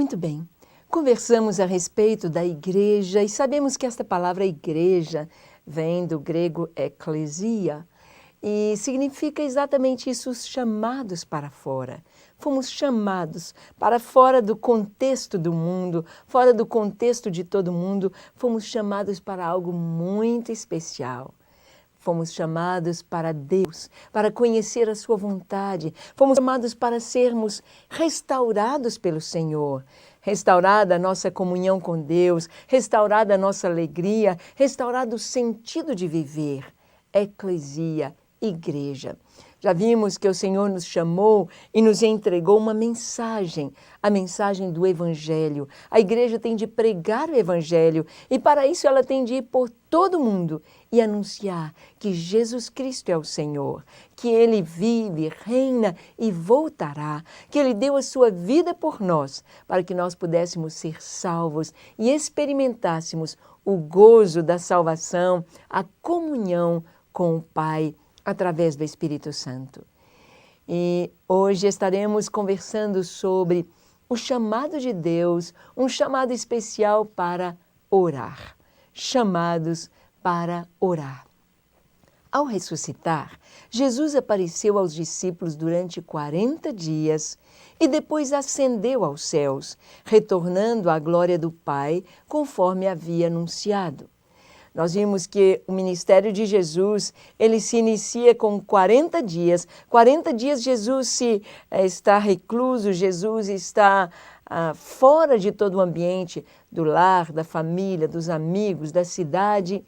Muito bem, conversamos a respeito da igreja e sabemos que esta palavra igreja vem do grego ekklesia e significa exatamente isso, os chamados para fora. Fomos chamados para fora do contexto do mundo, fora do contexto de todo mundo, fomos chamados para algo muito especial. Fomos chamados para Deus, para conhecer a sua vontade. Fomos chamados para sermos restaurados pelo Senhor. Restaurada a nossa comunhão com Deus, restaurada a nossa alegria, restaurado o sentido de viver. Eclesia, igreja. Já vimos que o Senhor nos chamou e nos entregou uma mensagem, a mensagem do Evangelho. A igreja tem de pregar o Evangelho e para isso ela tem de ir por todo o mundo e anunciar que Jesus Cristo é o Senhor, que Ele vive, reina e voltará, que Ele deu a sua vida por nós, para que nós pudéssemos ser salvos e experimentássemos o gozo da salvação, a comunhão com o Pai, através do Espírito Santo. E hoje estaremos conversando sobre o chamado de Deus, um chamado especial para orar. Chamados para orar. Ao ressuscitar, Jesus apareceu aos discípulos durante 40 dias e depois ascendeu aos céus, retornando à glória do Pai, conforme havia anunciado. Nós vimos que o ministério de Jesus, ele se inicia com 40 dias. 40 dias Jesus está recluso, Jesus está fora de todo o ambiente, do lar, da família, dos amigos, da cidade.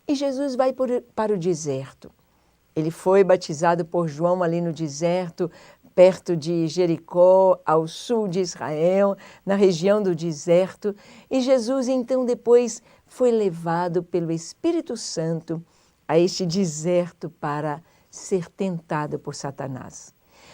E Jesus vai para o deserto. Ele foi batizado por João ali no deserto, perto de Jericó, ao sul de Israel, na região do deserto. E Jesus, então, depois foi levado pelo Espírito Santo a este deserto para ser tentado por Satanás.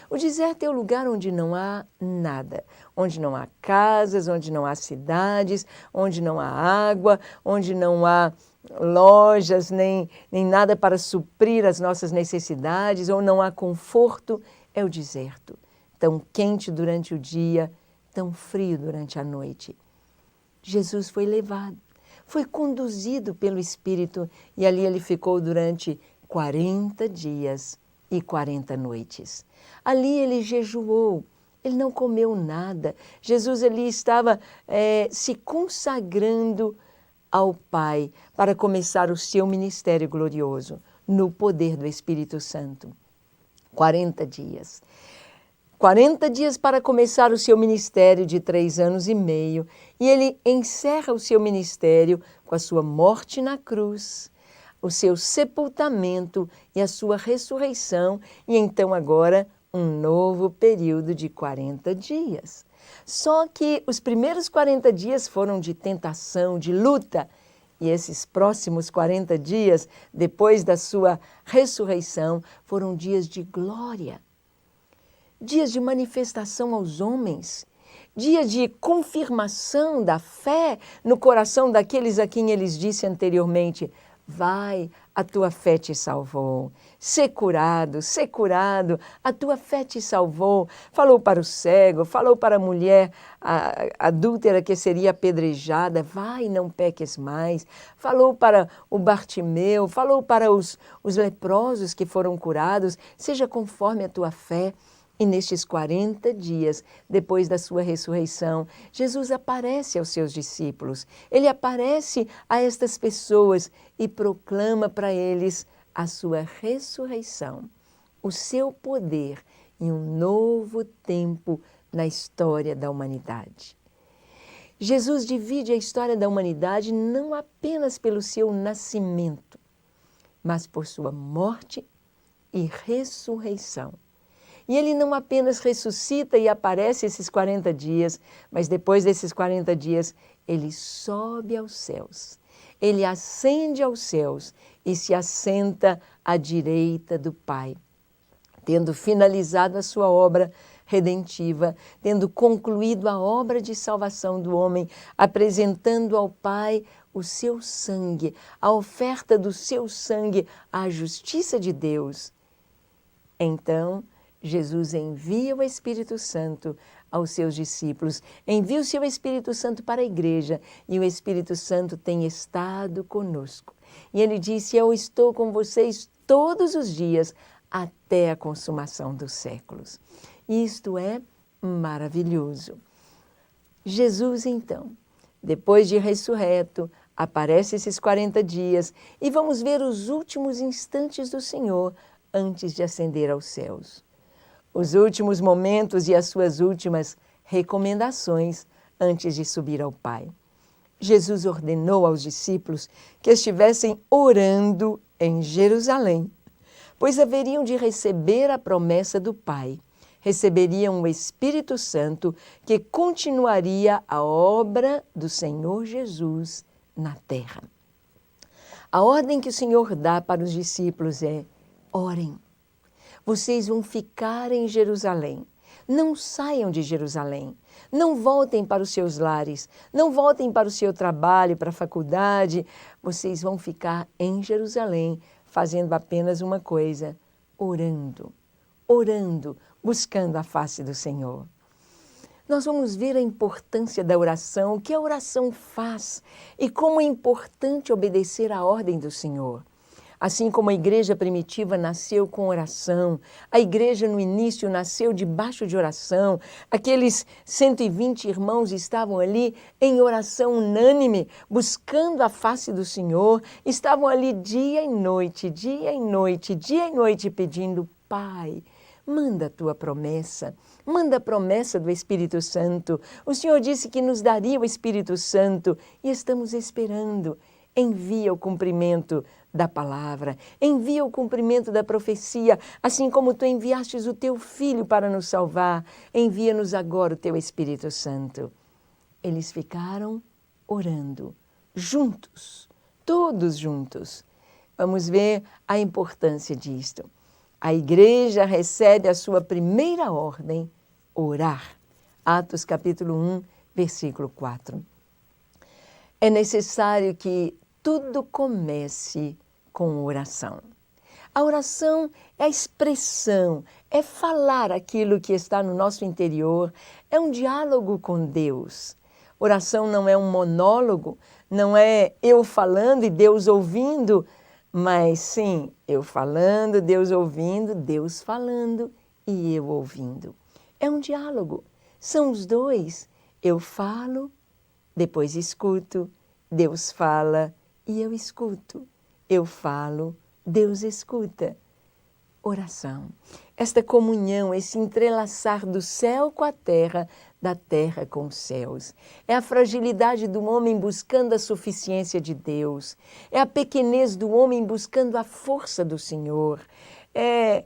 O deserto é o lugar onde não há nada, onde não há casas, onde não há cidades, onde não há água, onde não há lojas, nem nada para suprir as nossas necessidades, ou não há conforto, é o deserto. Tão quente durante o dia, tão frio durante a noite. Jesus foi levado, foi conduzido pelo Espírito e ali ele ficou durante 40 dias e 40 noites. Ali ele jejuou, ele não comeu nada. Jesus ali estava se consagrando ao Pai para começar o seu ministério glorioso, no poder do Espírito Santo. 40 dias. 40 dias para começar o seu ministério de 3 anos e meio, e ele encerra o seu ministério com a sua morte na cruz, o seu sepultamento e a sua ressurreição, e então agora um novo período de 40 dias. Só que os primeiros 40 dias foram de tentação, de luta, e esses próximos 40 dias, depois da sua ressurreição, foram dias de glória, dias de manifestação aos homens, dias de confirmação da fé no coração daqueles a quem eles disse anteriormente: vai, a tua fé te salvou. Ser curado, a tua fé te salvou. Falou para o cego, falou para a mulher adúltera que seria apedrejada: vai, não peques mais. Falou para o Bartimeu, falou para os leprosos que foram curados: seja conforme a tua fé. E nestes 40 dias, depois da sua ressurreição, Jesus aparece aos seus discípulos. Ele aparece a estas pessoas e proclama para eles a sua ressurreição, o seu poder e um novo tempo na história da humanidade. Jesus divide a história da humanidade não apenas pelo seu nascimento, mas por sua morte e ressurreição. E ele não apenas ressuscita e aparece esses 40 dias, mas depois desses 40 dias, ele sobe aos céus. Ele ascende aos céus e se assenta à direita do Pai, tendo finalizado a sua obra redentiva, tendo concluído a obra de salvação do homem, apresentando ao Pai o seu sangue, a oferta do seu sangue à justiça de Deus. Então, Jesus envia o Espírito Santo aos seus discípulos: envie o seu Espírito Santo para a igreja, e o Espírito Santo tem estado conosco. E ele disse: eu estou com vocês todos os dias, até a consumação dos séculos. Isto é maravilhoso. Jesus, então, depois de ressurreto, aparece esses 40 dias e vamos ver os últimos instantes do Senhor antes de ascender aos céus. Os últimos momentos e as suas últimas recomendações antes de subir ao Pai. Jesus ordenou aos discípulos que estivessem orando em Jerusalém, pois haveriam de receber a promessa do Pai. Receberiam o Espírito Santo que continuaria a obra do Senhor Jesus na terra. A ordem que o Senhor dá para os discípulos é: orem. Vocês vão ficar em Jerusalém. Não saiam de Jerusalém. Não voltem para os seus lares. Não voltem para o seu trabalho, para a faculdade. Vocês vão ficar em Jerusalém, fazendo apenas uma coisa: orando. Orando, buscando a face do Senhor. Nós vamos ver a importância da oração, o que a oração faz e como é importante obedecer à ordem do Senhor. Assim como a igreja primitiva nasceu com oração, a igreja no início nasceu debaixo de oração, aqueles 120 irmãos estavam ali em oração unânime, buscando a face do Senhor, estavam ali dia e noite, dia e noite, dia e noite pedindo: Pai, manda a tua promessa, manda a promessa do Espírito Santo. O Senhor disse que nos daria o Espírito Santo e estamos esperando. Envia o cumprimento da palavra, envia o cumprimento da profecia, assim como tu enviastes o teu Filho para nos salvar, envia-nos agora o teu Espírito Santo. Eles ficaram orando, juntos, todos juntos. Vamos ver a importância disto. A igreja recebe a sua primeira ordem: orar. Atos capítulo 1, versículo 4. É necessário que tudo comece com oração. A oração é a expressão, é falar aquilo que está no nosso interior, é um diálogo com Deus. Oração não é um monólogo, não é eu falando e Deus ouvindo, mas sim, eu falando, Deus ouvindo, Deus falando e eu ouvindo. É um diálogo, são os dois. Eu falo, depois escuto, Deus fala e eu escuto. Eu falo, Deus escuta. Oração. Esta comunhão, esse entrelaçar do céu com a terra, da terra com os céus. É a fragilidade do homem buscando a suficiência de Deus. É a pequenez do homem buscando a força do Senhor. É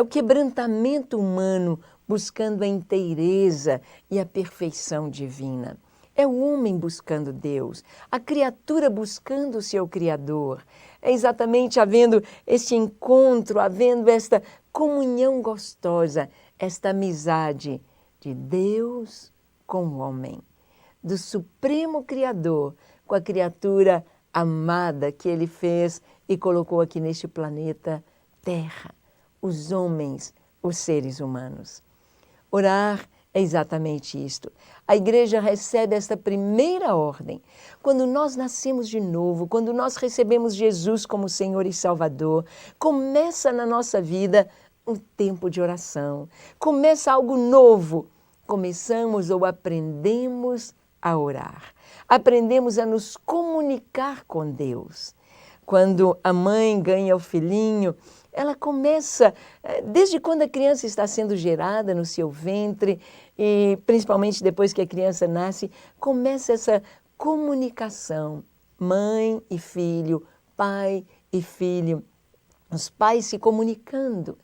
o quebrantamento humano buscando a inteireza e a perfeição divina. É o homem buscando Deus, a criatura buscando o seu Criador. É exatamente havendo este encontro, havendo esta comunhão gostosa, esta amizade de Deus com o homem, do Supremo Criador com a criatura amada que Ele fez e colocou aqui neste planeta Terra, os homens, os seres humanos. Orar é exatamente isto. A igreja recebe esta primeira ordem. Quando nós nascemos de novo, quando nós recebemos Jesus como Senhor e Salvador, começa na nossa vida um tempo de oração. Começa algo novo. Começamos ou aprendemos a orar. Aprendemos a nos comunicar com Deus. Quando a mãe ganha o filhinho, ela começa, desde quando a criança está sendo gerada no seu ventre, e principalmente depois que a criança nasce, começa essa comunicação, mãe e filho, pai e filho, os pais se comunicando.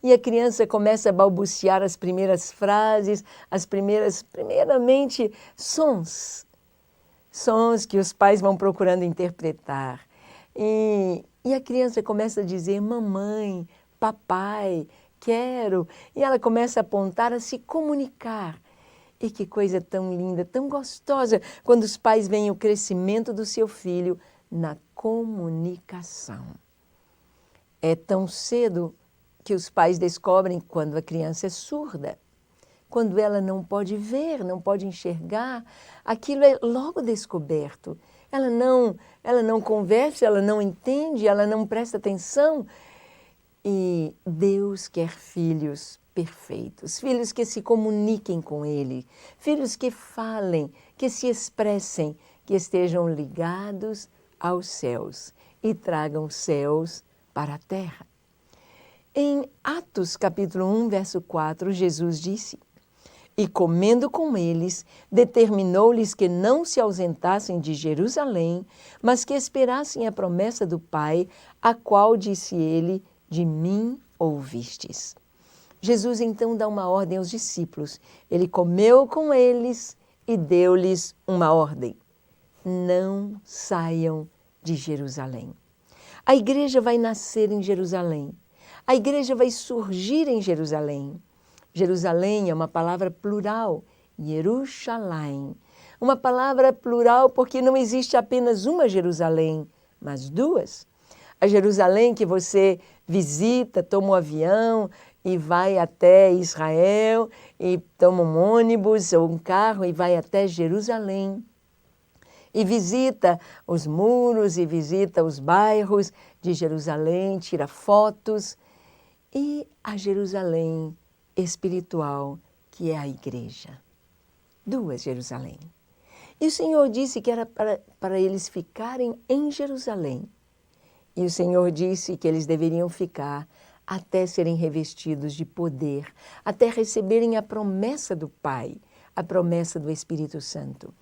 E a criança começa a balbuciar as primeiras frases, primeiramente, sons que os pais vão procurando interpretar. E a criança começa a dizer: mamãe, papai, quero. E ela começa a apontar, a se comunicar. E que coisa tão linda, tão gostosa, quando os pais veem o crescimento do seu filho na comunicação. É tão cedo que os pais descobrem quando a criança é surda, quando ela não pode ver, não pode enxergar, aquilo é logo descoberto. Ela não conversa, ela não entende, ela não presta atenção. E Deus quer filhos perfeitos, filhos que se comuniquem com Ele, filhos que falem, que se expressem, que estejam ligados aos céus e tragam céus para a terra. Em Atos capítulo 1, verso 4, Jesus disse: "E comendo com eles, determinou-lhes que não se ausentassem de Jerusalém, mas que esperassem a promessa do Pai, a qual disse ele: de mim ouvistes." Jesus então dá uma ordem aos discípulos. Ele comeu com eles e deu-lhes uma ordem: não saiam de Jerusalém. A igreja vai nascer em Jerusalém. A igreja vai surgir em Jerusalém. Jerusalém é uma palavra plural, Yerushalayim. Uma palavra plural porque não existe apenas uma Jerusalém, mas duas. A Jerusalém que você visita, toma um avião e vai até Israel, e toma um ônibus ou um carro e vai até Jerusalém. E visita os muros e visita os bairros de Jerusalém, tira fotos. E a Jerusalém espiritual, que é a igreja. Duas Jerusalém. E o Senhor disse que era para eles ficarem em Jerusalém. E o Senhor disse que eles deveriam ficar até serem revestidos de poder, até receberem a promessa do Pai, a promessa do Espírito Santo.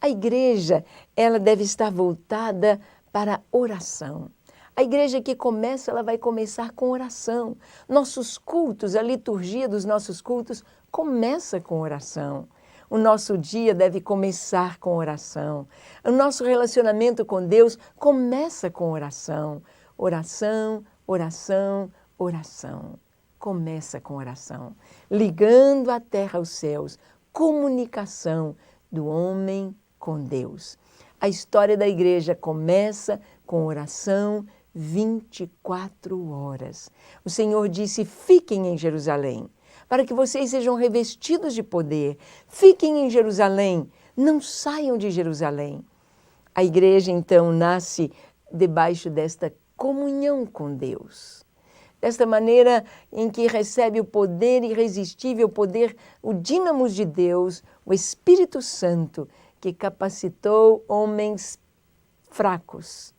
A igreja, ela deve estar voltada para a oração. A igreja que começa, ela vai começar com oração. Nossos cultos, a liturgia dos nossos cultos começa com oração. O nosso dia deve começar com oração. O nosso relacionamento com Deus começa com oração. Oração, oração, oração. Começa com oração. Ligando a terra aos céus. Comunicação do homem com Deus. A história da igreja começa com oração 24 horas. O Senhor disse: fiquem em Jerusalém, para que vocês sejam revestidos de poder. Fiquem em Jerusalém, não saiam de Jerusalém. A igreja, então, nasce debaixo desta comunhão com Deus. Desta maneira em que recebe o poder irresistível, o poder, o dínamos de Deus, o Espírito Santo, que capacitou homens fracos,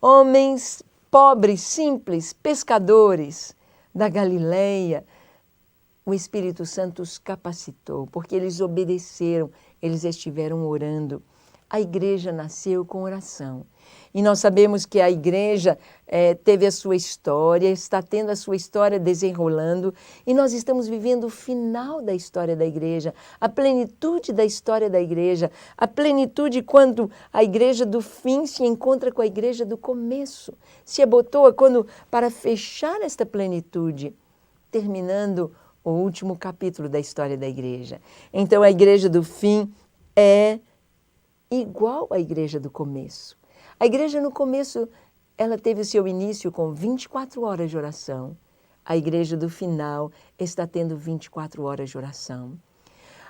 homens pobres, simples, pescadores da Galileia. O Espírito Santo os capacitou, porque eles obedeceram, eles estiveram orando. A igreja nasceu com oração. E nós sabemos que a igreja teve a sua história, está tendo a sua história desenrolando, e nós estamos vivendo o final da história da igreja, a plenitude da história da igreja, a plenitude quando a igreja do fim se encontra com a igreja do começo. Se abotoa quando, para fechar esta plenitude, terminando o último capítulo da história da igreja. Então a igreja do fim é igual à igreja do começo. A igreja no começo, ela teve o seu início com 24 horas de oração. A igreja do final está tendo 24 horas de oração.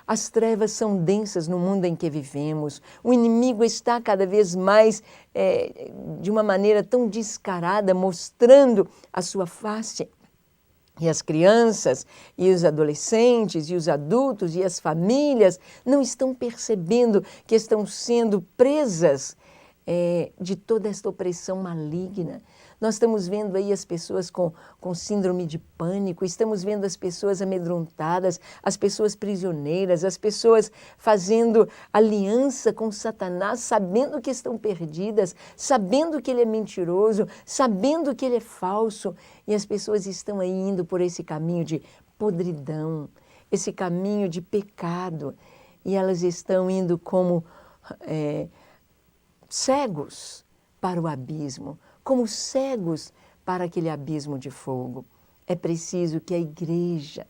As trevas são densas no mundo em que vivemos. O inimigo está cada vez mais, de uma maneira tão descarada, mostrando a sua face. E as crianças, e os adolescentes, e os adultos, e as famílias não estão percebendo que estão sendo presas de toda esta opressão maligna. Nós estamos vendo aí as pessoas com síndrome de pânico, estamos vendo as pessoas amedrontadas, as pessoas prisioneiras, as pessoas fazendo aliança com Satanás, sabendo que estão perdidas, sabendo que ele é mentiroso, sabendo que ele é falso, e as pessoas estão aí indo por esse caminho de podridão, esse caminho de pecado, e elas estão indo como cegos para o abismo, como cegos para aquele abismo de fogo. É preciso que a igreja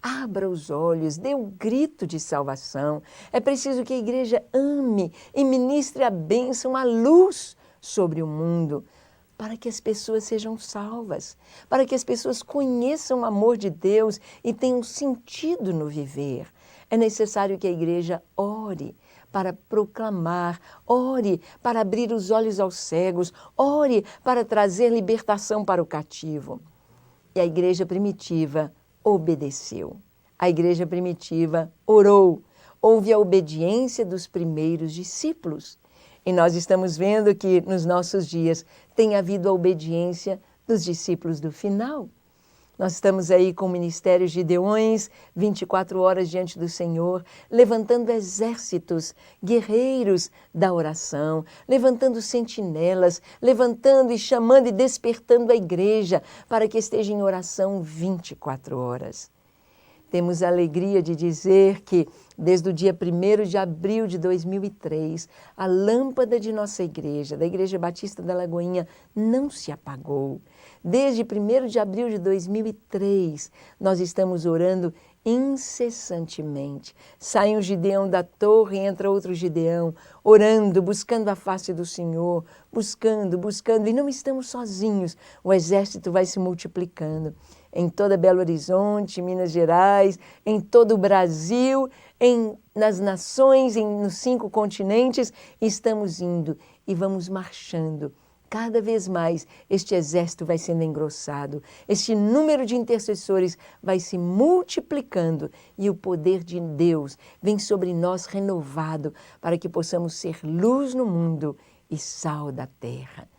abra os olhos, dê um grito de salvação. É preciso que a igreja ame e ministre a bênção, a luz sobre o mundo. para que as pessoas sejam salvas, para que as pessoas conheçam o amor de Deus e tenham sentido no viver. É necessário que a igreja ore para proclamar, ore para abrir os olhos aos cegos, ore para trazer libertação para o cativo. E a igreja primitiva obedeceu. A igreja primitiva orou. Houve a obediência dos primeiros discípulos. E nós estamos vendo que nos nossos dias tem havido a obediência dos discípulos do final. Nós estamos aí com o Ministério Gideões, 24 horas diante do Senhor, levantando exércitos, guerreiros da oração, levantando sentinelas, levantando e chamando e despertando a igreja para que esteja em oração 24 horas. Temos a alegria de dizer que, desde o dia 1º de abril de 2003, a lâmpada de nossa igreja, da Igreja Batista da Lagoinha, não se apagou. Desde 1º de abril de 2003, nós estamos orando incessantemente. Sai um Gideão da torre, entra outro Gideão, orando, buscando a face do Senhor, buscando, e não estamos sozinhos. O exército vai se multiplicando. Em toda Belo Horizonte, Minas Gerais, em todo o Brasil, nas nações, nos 5 continentes, estamos indo e vamos marchando. Cada vez mais este exército vai sendo engrossado, este número de intercessores vai se multiplicando e o poder de Deus vem sobre nós renovado para que possamos ser luz no mundo e sal da terra.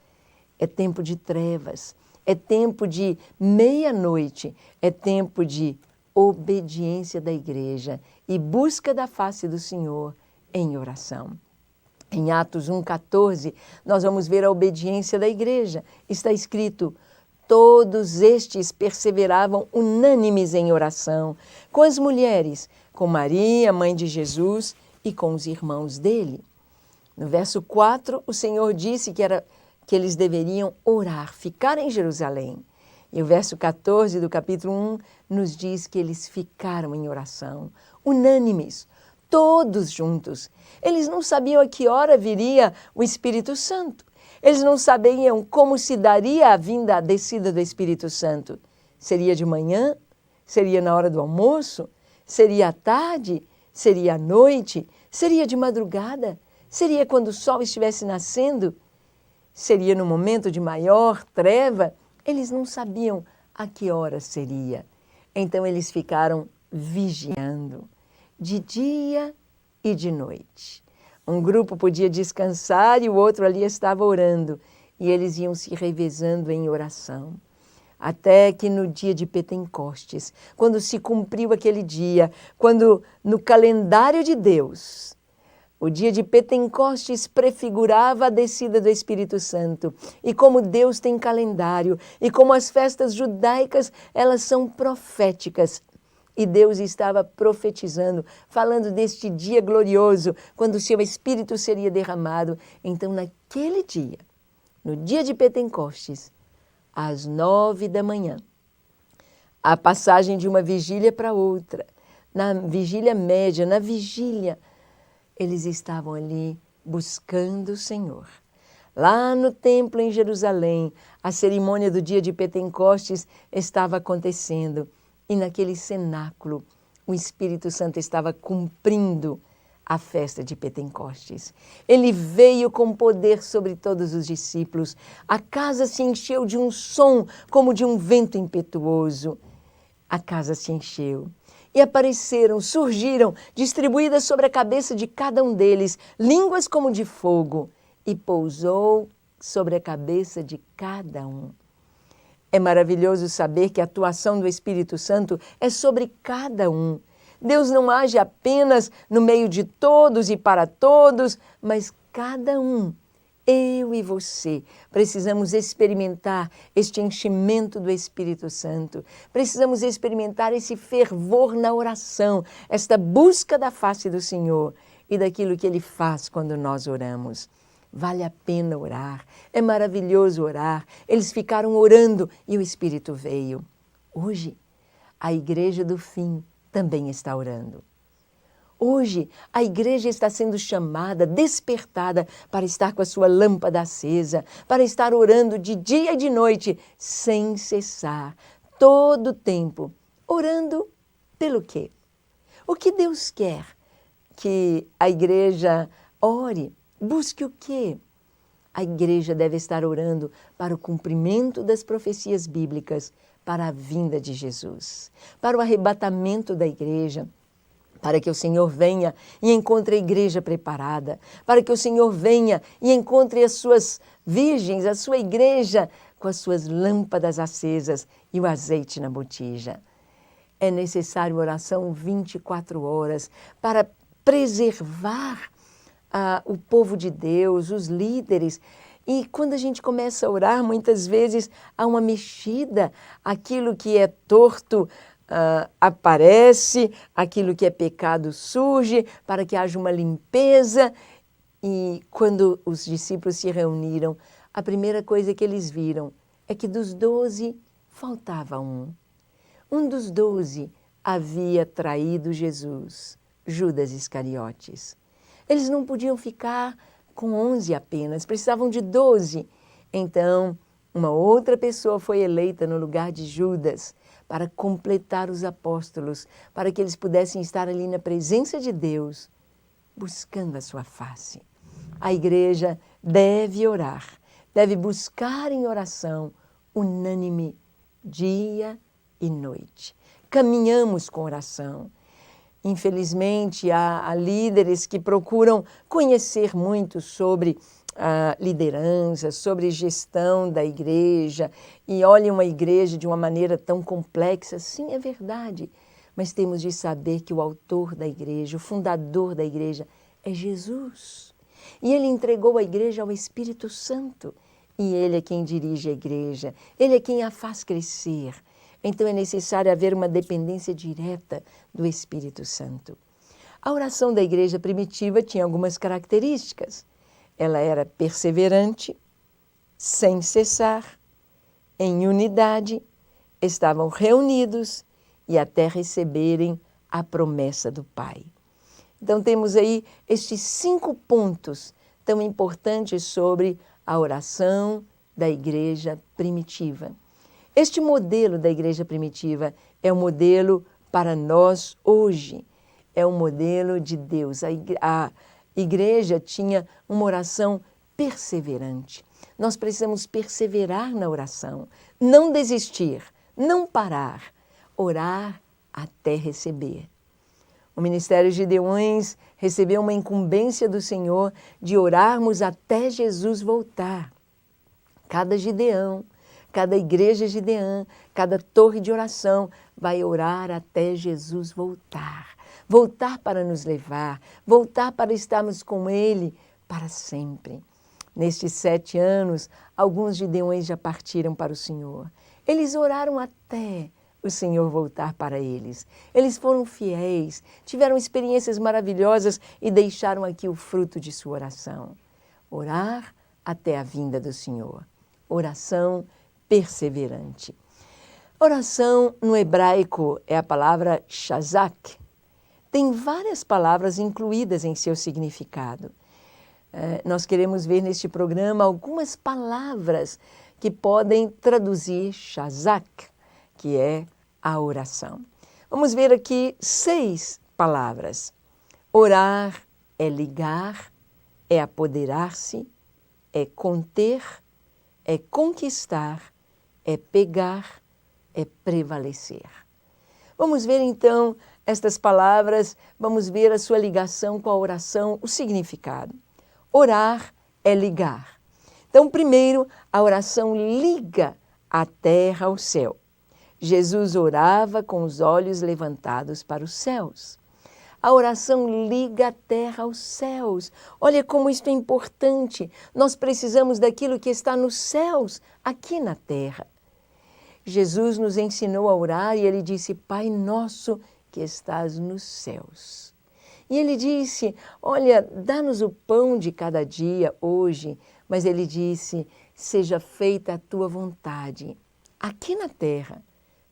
É tempo de trevas. É tempo de meia-noite, é tempo de obediência da igreja e busca da face do Senhor em oração. Em Atos 1,14, nós vamos ver a obediência da igreja. Está escrito, todos estes perseveravam unânimes em oração, com as mulheres, com Maria, mãe de Jesus, e com os irmãos dele. No verso 4, o Senhor disse que eles deveriam orar, ficar em Jerusalém. E o verso 14 do capítulo 1 nos diz que eles ficaram em oração, unânimes, todos juntos. Eles não sabiam a que hora viria o Espírito Santo. Eles não sabiam como se daria a descida do Espírito Santo. Seria de manhã? Seria na hora do almoço? Seria à tarde? Seria à noite? Seria de madrugada? Seria quando o sol estivesse nascendo? Seria no momento de maior treva? Eles não sabiam a que hora seria. Então eles ficaram vigiando, de dia e de noite. Um grupo podia descansar e o outro ali estava orando. E eles iam se revezando em oração. Até que no dia de Pentecostes, quando se cumpriu aquele dia, quando no calendário de Deus, o dia de Pentecostes prefigurava a descida do Espírito Santo. E como Deus tem calendário, e como as festas judaicas, elas são proféticas. E Deus estava profetizando, falando deste dia glorioso, quando o seu Espírito seria derramado. Então, naquele dia, no dia de Pentecostes, às 9 da manhã, a passagem de uma vigília para outra, na vigília média, na vigília, eles estavam ali buscando o Senhor. Lá no templo em Jerusalém, a cerimônia do dia de Pentecostes estava acontecendo. E naquele cenáculo, o Espírito Santo estava cumprindo a festa de Pentecostes. Ele veio com poder sobre todos os discípulos. A casa se encheu de um som como de um vento impetuoso. A casa se encheu. E apareceram, surgiram, distribuídas sobre a cabeça de cada um deles, línguas como de fogo, e pousou sobre a cabeça de cada um. É maravilhoso saber que a atuação do Espírito Santo é sobre cada um. Deus não age apenas no meio de todos e para todos, mas cada um. Eu e você precisamos experimentar este enchimento do Espírito Santo. Precisamos experimentar esse fervor na oração, esta busca da face do Senhor e daquilo que Ele faz quando nós oramos. Vale a pena orar, é maravilhoso orar. Eles ficaram orando e o Espírito veio. Hoje, a Igreja do Fim também está orando. Hoje, a igreja está sendo chamada, despertada para estar com a sua lâmpada acesa, para estar orando de dia e de noite, sem cessar, todo o tempo. Orando pelo quê? O que Deus quer que a igreja ore? Busque o quê? A igreja deve estar orando para o cumprimento das profecias bíblicas, para a vinda de Jesus, para o arrebatamento da igreja, para que o Senhor venha e encontre a igreja preparada, para que o Senhor venha e encontre as suas virgens, a sua igreja, com as suas lâmpadas acesas e o azeite na botija. É necessário oração 24 horas para preservar o povo de Deus, os líderes. E quando a gente começa a orar, muitas vezes há uma mexida, aquilo que é torto aparece, aquilo que é pecado surge, para que haja uma limpeza. E quando os discípulos se reuniram, a primeira coisa que eles viram é que dos 12 faltava um. Um dos 12 havia traído Jesus, Judas Iscariotes. Eles não podiam ficar com 11 apenas, precisavam de 12. Então, uma outra pessoa foi eleita no lugar de Judas para completar os apóstolos, para que eles pudessem estar ali na presença de Deus, buscando a sua face. A igreja deve orar, deve buscar em oração unânime, dia e noite. Caminhamos com oração. Infelizmente, há líderes que procuram conhecer muito sobre liderança, sobre gestão da igreja, e olham a igreja de uma maneira tão complexa. Sim, é verdade, mas temos de saber que o autor da igreja, o fundador da igreja, é Jesus. E ele entregou a igreja ao Espírito Santo, e ele é quem dirige a igreja, ele é quem a faz crescer. Então é necessário haver uma dependência direta do Espírito Santo. A oração da igreja primitiva tinha algumas características. Ela era perseverante, sem cessar, em unidade, estavam reunidos e até receberem a promessa do Pai. Então temos aí estes 5 pontos tão importantes sobre a oração da igreja primitiva. Este modelo da igreja primitiva é um modelo para nós hoje, é um modelo de Deus. A igreja tinha uma oração perseverante. Nós precisamos perseverar na oração, não desistir, não parar, orar até receber. O Ministério Gideões recebeu uma incumbência do Senhor de orarmos até Jesus voltar. Cada Gideão, cada igreja gideã, cada torre de oração vai orar até Jesus voltar. Voltar para nos levar, voltar para estarmos com Ele para sempre. Nestes 7 anos, alguns gideões já partiram para o Senhor. Eles oraram até o Senhor voltar para eles. Eles foram fiéis, tiveram experiências maravilhosas e deixaram aqui o fruto de sua oração. Orar até a vinda do Senhor. Oração perseverante. Oração no hebraico é a palavra shazak. Tem várias palavras incluídas em seu significado. Nós queremos ver neste programa algumas palavras que podem traduzir shazak, que é a oração. Vamos ver aqui 6 palavras. Orar é ligar, é apoderar-se, é conter, é conquistar, é pegar, é prevalecer. Vamos ver então estas palavras, vamos ver a sua ligação com a oração, o significado. Orar é ligar. Então, primeiro, a oração liga a terra ao céu. Jesus orava com os olhos levantados para os céus. A oração liga a terra aos céus. Olha como isto é importante. Nós precisamos daquilo que está nos céus, aqui na terra. Jesus nos ensinou a orar e ele disse: Pai nosso que estás nos céus. E ele disse: olha, dá-nos o pão de cada dia hoje. Mas ele disse: seja feita a tua vontade, aqui na terra,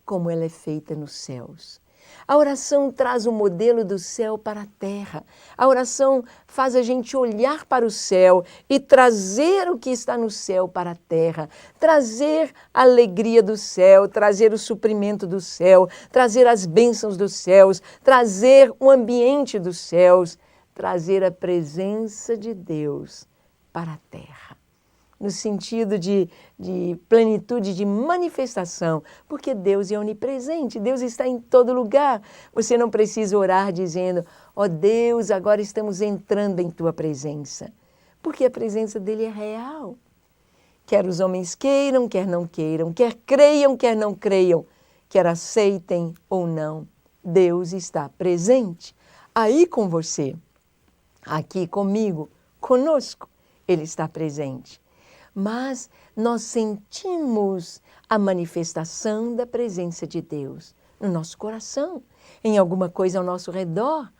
como ela é feita nos céus. A oração traz o modelo do céu para a terra. A oração faz a gente olhar para o céu e trazer o que está no céu para a terra. Trazer a alegria do céu, trazer o suprimento do céu, trazer as bênçãos dos céus, trazer o ambiente dos céus, trazer a presença de Deus para a terra. No sentido de plenitude, de manifestação, porque Deus é onipresente, Deus está em todo lugar. Você não precisa orar dizendo, ó Deus, agora estamos entrando em Tua presença, porque a presença dEle é real. Quer os homens queiram, quer não queiram, quer creiam, quer não creiam, quer aceitem ou não, Deus está presente, aí com você, aqui comigo, conosco, Ele está presente. Mas nós sentimos a manifestação da presença de Deus no nosso coração, em alguma coisa ao nosso redor.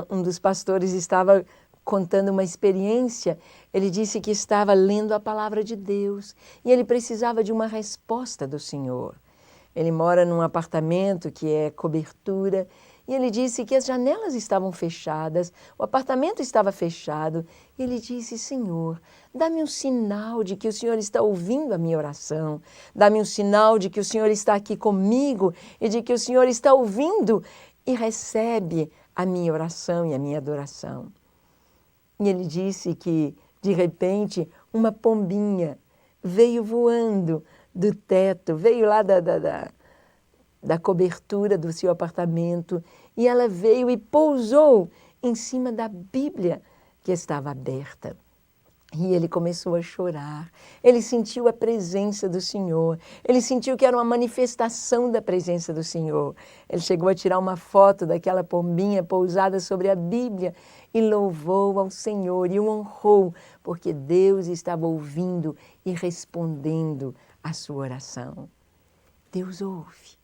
Um dos pastores estava contando uma experiência, ele disse que estava lendo a palavra de Deus e ele precisava de uma resposta do Senhor. Ele mora num apartamento que é cobertura e ele disse que as janelas estavam fechadas, o apartamento estava fechado. E ele disse, Senhor, dá-me um sinal de que o Senhor está ouvindo a minha oração, dá-me um sinal de que o Senhor está aqui comigo e de que o Senhor está ouvindo e recebe a minha oração e a minha adoração. E ele disse que, de repente, uma pombinha veio voando do teto, veio lá da cobertura do seu apartamento e ela veio e pousou em cima da Bíblia que estava aberta. E ele começou a chorar, ele sentiu a presença do Senhor, ele sentiu que era uma manifestação da presença do Senhor. Ele chegou a tirar uma foto daquela pombinha pousada sobre a Bíblia e louvou ao Senhor e o honrou, porque Deus estava ouvindo e respondendo a sua oração. Deus ouve,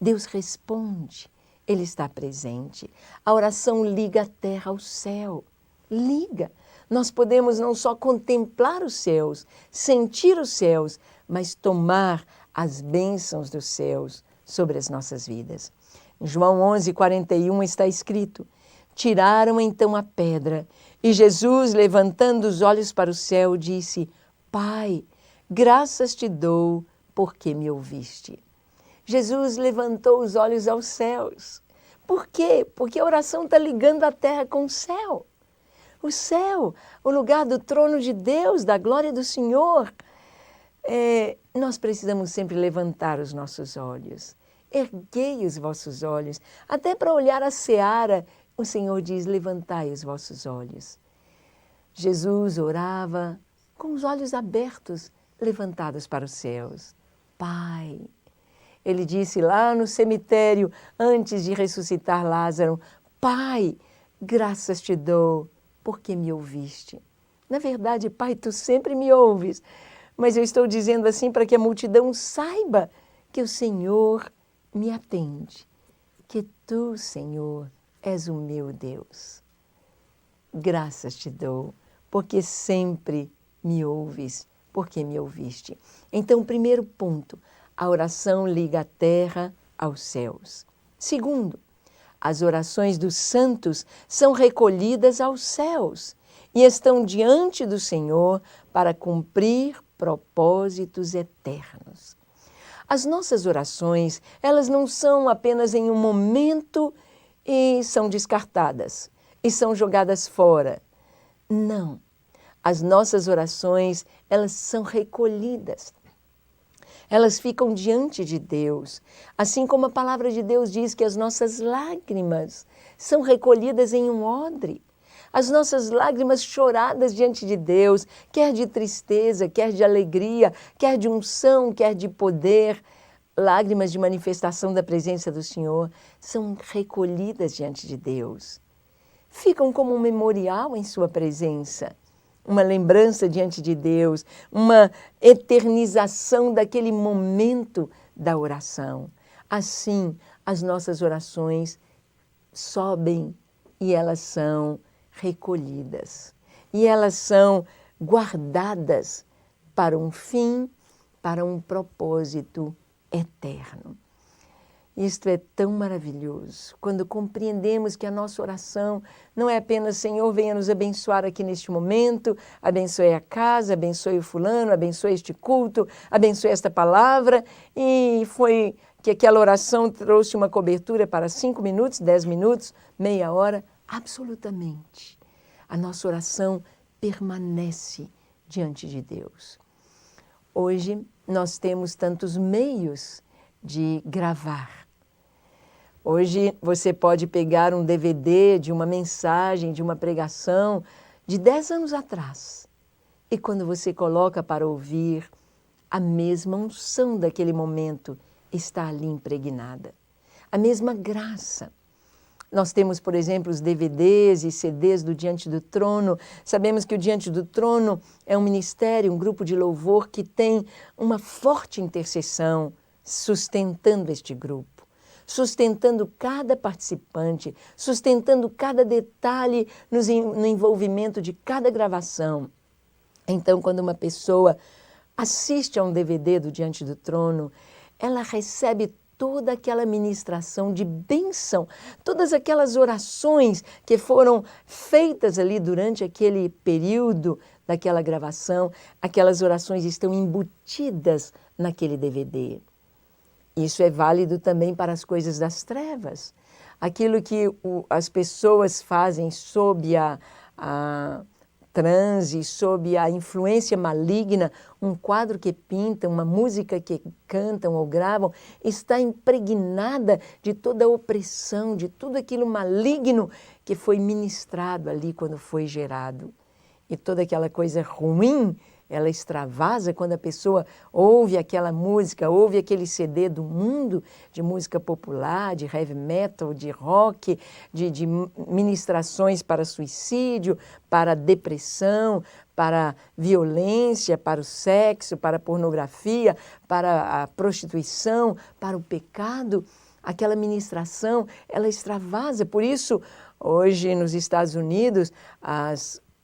Deus responde, Ele está presente. A oração liga a terra ao céu, liga. Nós podemos não só contemplar os céus, sentir os céus, mas tomar as bênçãos dos céus sobre as nossas vidas. Em João 11:41 está escrito, tiraram então a pedra e Jesus, levantando os olhos para o céu, disse, Pai, graças te dou porque me ouviste. Jesus levantou os olhos aos céus. Por quê? Porque a oração está ligando a terra com o céu. O céu, o lugar do trono de Deus, da glória do Senhor. Nós precisamos sempre levantar os nossos olhos. Erguei os vossos olhos. Até para olhar a seara, o Senhor diz, levantai os vossos olhos. Jesus orava com os olhos abertos, levantados para os céus. Pai, ele disse lá no cemitério, antes de ressuscitar Lázaro, Pai, graças te dou, porque me ouviste. Na verdade, Pai, tu sempre me ouves, mas eu estou dizendo assim para que a multidão saiba que o Senhor me atende, que tu, Senhor, és o meu Deus. Graças te dou, porque sempre me ouves, porque me ouviste. Então, primeiro ponto, a oração liga a terra aos céus. Segundo, as orações dos santos são recolhidas aos céus e estão diante do Senhor para cumprir propósitos eternos. As nossas orações, elas não são apenas em um momento e são descartadas e são jogadas fora. Não. As nossas orações, elas são recolhidas. Elas ficam diante de Deus, assim como a palavra de Deus diz que as nossas lágrimas são recolhidas em um odre. As nossas lágrimas choradas diante de Deus, quer de tristeza, quer de alegria, quer de unção, quer de poder, lágrimas de manifestação da presença do Senhor, são recolhidas diante de Deus. Ficam como um memorial em sua presença. Uma lembrança diante de Deus, uma eternização daquele momento da oração. Assim, as nossas orações sobem e elas são recolhidas. E elas são guardadas para um fim, para um propósito eterno. Isto é tão maravilhoso, quando compreendemos que a nossa oração não é apenas Senhor, venha nos abençoar aqui neste momento, abençoe a casa, abençoe o fulano, abençoe este culto, abençoe esta palavra, e foi que aquela oração trouxe uma cobertura para 5 minutos, 10 minutos, meia hora, absolutamente. A nossa oração permanece diante de Deus. Hoje nós temos tantos meios de gravar. Hoje você pode pegar um DVD de uma mensagem, de uma pregação de 10 anos atrás. E quando você coloca para ouvir, a mesma unção daquele momento está ali impregnada. A mesma graça. Nós temos, por exemplo, os DVDs e CDs do Diante do Trono. Sabemos que o Diante do Trono é um ministério, um grupo de louvor que tem uma forte intercessão sustentando este grupo, sustentando cada participante, sustentando cada detalhe no envolvimento de cada gravação. Então, quando uma pessoa assiste a um DVD do Diante do Trono, ela recebe toda aquela ministração de bênção, todas aquelas orações que foram feitas ali durante aquele período daquela gravação, aquelas orações estão embutidas naquele DVD. Isso é válido também para as coisas das trevas. Aquilo que as pessoas fazem sob a transe, sob a influência maligna, um quadro que pintam, uma música que cantam ou gravam, está impregnada de toda a opressão, de tudo aquilo maligno que foi ministrado ali quando foi gerado. E toda aquela coisa ruim, ela extravasa quando a pessoa ouve aquela música, ouve aquele CD do mundo de música popular, de heavy metal, de rock, de ministrações para suicídio, para depressão, para violência, para o sexo, para a pornografia, para a prostituição, para o pecado. Aquela ministração, ela extravasa. Por isso, hoje nos Estados Unidos,